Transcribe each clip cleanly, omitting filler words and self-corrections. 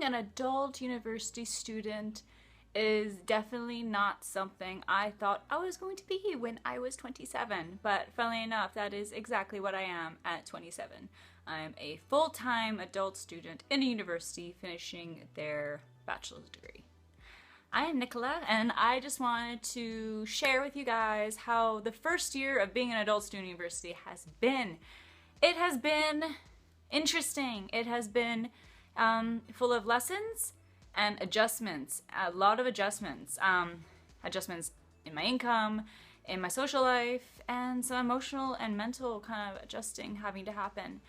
being an adult university student is definitely not something I thought I was going to be when I was 27. But funnily enough, that is exactly what I am at 27. I'm a full-time adult student in a university finishing their bachelor's degree. I am Nicola, and I just wanted to share with you guys how the first year of being an adult student at university has been. It has been interesting. It has been full of lessons and adjustments, a lot of adjustments. Adjustments in my income, in my social life, and some emotional and mental kind of adjusting having to happen.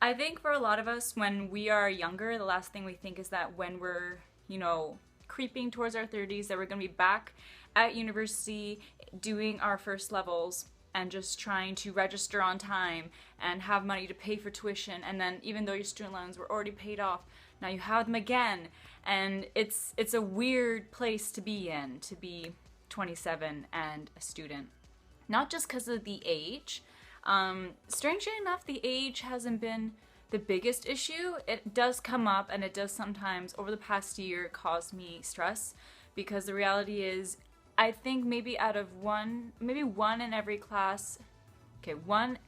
I think for a lot of us, when we are younger, the last thing we think is that when we're, creeping towards our 30s, that we're going to be back at university doing our first levels and just trying to register on time and have money to pay for tuition. And then even though your student loans were already paid off, now you have them again. And it's a weird place to be in, to be 27 and a student. Not just because of the age. Strangely enough, the age hasn't been the biggest issue. It does come up, and it does sometimes, over the past year, cause me stress, because the reality is, I think maybe one in every class, one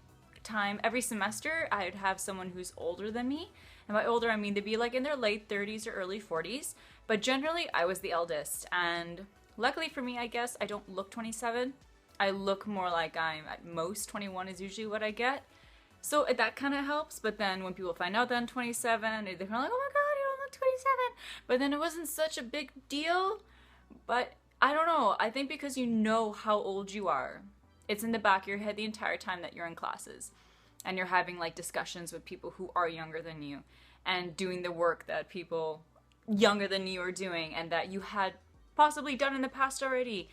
time every semester, I'd have someone who's older than me. And by older, I mean they'd be like in their late 30s or early 40s. But generally, I was the eldest. And luckily for me, I guess, I don't look 27. I look more like I'm at most 21 is usually what I get. So that kind of helps. But then when people find out that I'm 27, they're kind of like, oh my god, you don't look 27. But then it wasn't such a big deal. But I don't know. I think because you know how old you are, it's in the back of your head the entire time that you're in classes. And you're having like discussions with people who are younger than you and doing the work that people younger than you are doing and that you had possibly done in the past already.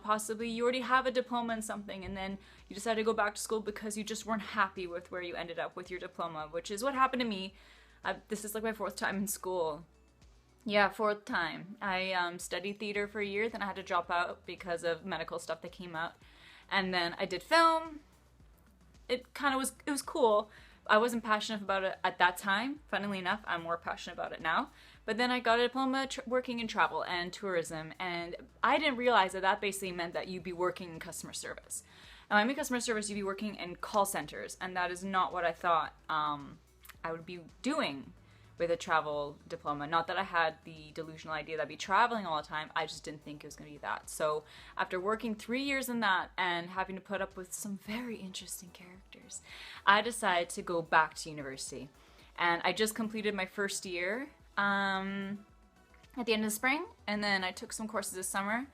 Possibly you already have a diploma in something and then you decided to go back to school because you just weren't happy with where you ended up with your diploma, which is what happened to me. This is like my 4th time in school. Yeah, 4th time. I studied theater for a year, then I had to drop out because of medical stuff that came out. And then I did film. It was cool. I wasn't passionate about it at that time. Funnily enough, I'm more passionate about it now. But then I got a diploma working in travel and tourism, and I didn't realize that basically meant that you'd be working in customer service. Now, I mean customer service, you'd be working in call centers, and that is not what I thought I would be doing with a travel diploma. Not that I had the delusional idea that I'd be traveling all the time, I just didn't think it was going to be that. So after working 3 years in that and having to put up with some very interesting characters, I decided to go back to university. And I just completed my first year at the end of the spring, and then I took some courses this summer.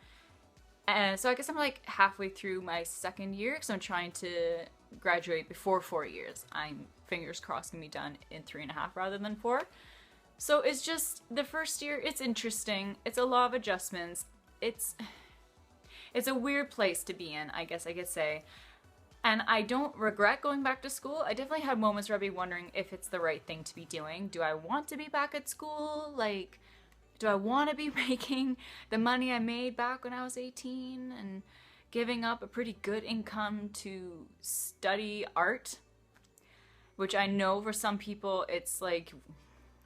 And so I guess I'm like halfway through my 2nd year, because I'm trying to graduate before 4 years. I'm fingers crossed gonna be done in 3.5 rather than 4. So it's just the first year. It's interesting. It's a lot of adjustments. It's a weird place to be in, I guess I could say. And I don't regret going back to school. I definitely had moments where I'd be wondering if it's the right thing to be doing. Do I want to be back at school? Like, do I want to be making the money I made back when I was 18 and giving up a pretty good income to study art? Which I know for some people it's like,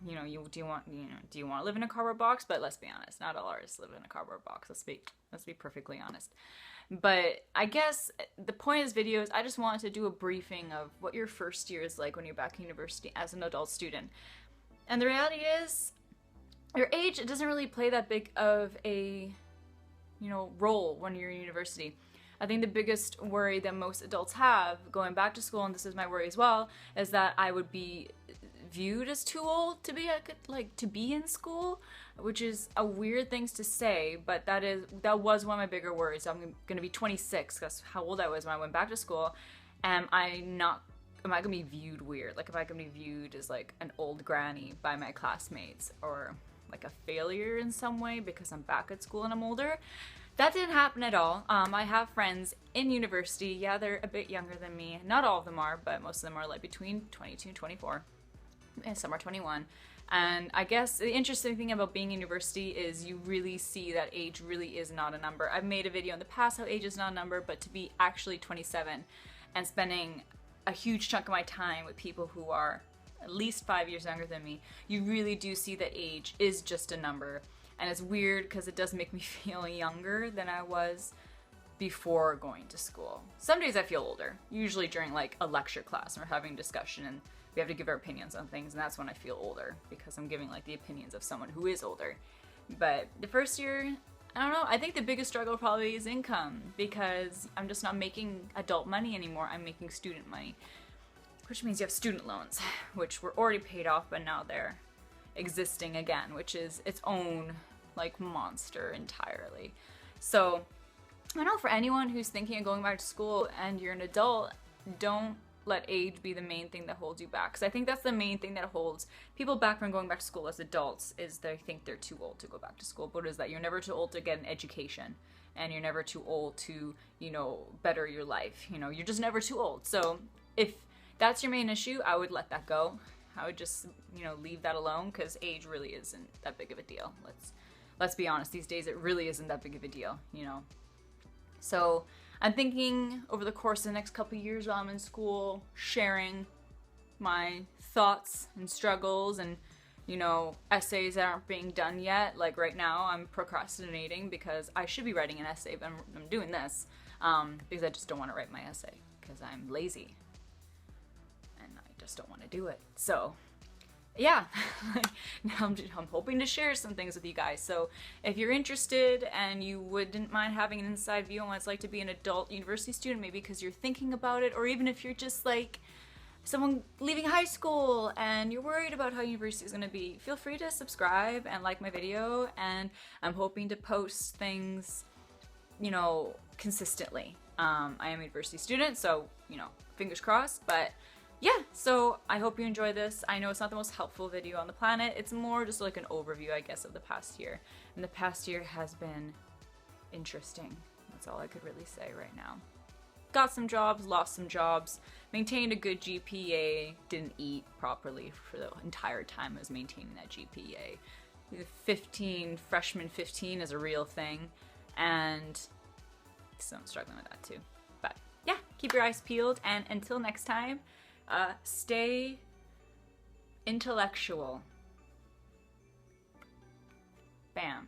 do you want to live in a cardboard box? But let's be honest, not all artists live in a cardboard box. Let's be perfectly honest. But I guess the point of this video is I just wanted to do a briefing of what your first year is like when you're back in university as an adult student. And the reality is, your age, it doesn't really play that big of a, role when you're in university. I think the biggest worry that most adults have going back to school, and this is my worry as well, is that I would be viewed as too old to be in school, which is a weird thing to say, but that was one of my bigger worries. I'm gonna be 26. That's how old I was when I went back to school. Am I gonna be viewed weird? Like, am I gonna be viewed as like an old granny by my classmates, or like a failure in some way because I'm back at school and I'm older? That didn't happen at all. I have friends in university. Yeah, they're a bit younger than me. Not all of them are, but most of them are like between 22 and 24. And some are 21. And I guess the interesting thing about being in university is you really see that age really is not a number. I've made a video in the past how age is not a number, but to be actually 27 and spending a huge chunk of my time with people who are at least 5 years younger than me, you really do see that age is just a number. And it's weird because it does make me feel younger than I was before going to school. Some days I feel older, usually during like a lecture class and we're having a discussion and we have to give our opinions on things, and that's when I feel older because I'm giving like the opinions of someone who is older. But the first year, I don't know, I think the biggest struggle probably is income, because I'm just not making adult money anymore, I'm making student money. Which means you have student loans, which were already paid off, but now they're existing again, which is its own like monster entirely. So I know for anyone who's thinking of going back to school and you're an adult, don't let age be the main thing that holds you back. Because I think that's the main thing that holds people back from going back to school as adults, is they think they're too old to go back to school. But it is that you're never too old to get an education, and you're never too old to, you know, better your life. You know, you're just never too old. So if that's your main issue, I would let that go. I would just, you know, leave that alone, because age really isn't that big of a deal. Let's be honest, these days it really isn't that big of a deal, you know. So I'm thinking over the course of the next couple of years while I'm in school, sharing my thoughts and struggles and, you know, essays that aren't being done yet. Like right now I'm procrastinating because I should be writing an essay, but I'm doing this because I just don't want to write my essay because I'm lazy and I just don't want to do it. So yeah, I'm hoping to share some things with you guys. So if you're interested and you wouldn't mind having an inside view on what it's like to be an adult university student, maybe because you're thinking about it, or even if you're just like someone leaving high school and you're worried about how university is going to be, feel free to subscribe and like my video. And I'm hoping to post things, you know, consistently. I am a university student, so, you know, fingers crossed. But yeah, so I hope you enjoy this. I know it's not the most helpful video on the planet. It's more just like an overview, I guess, of the past year. And the past year has been interesting. That's all I could really say right now. Got some jobs, lost some jobs, maintained a good GPA, didn't eat properly for the entire time I was maintaining that GPA. 15, freshman 15 is a real thing, and so I'm struggling with that too. But yeah, keep your eyes peeled, and until next time, stay intellectual. Bam.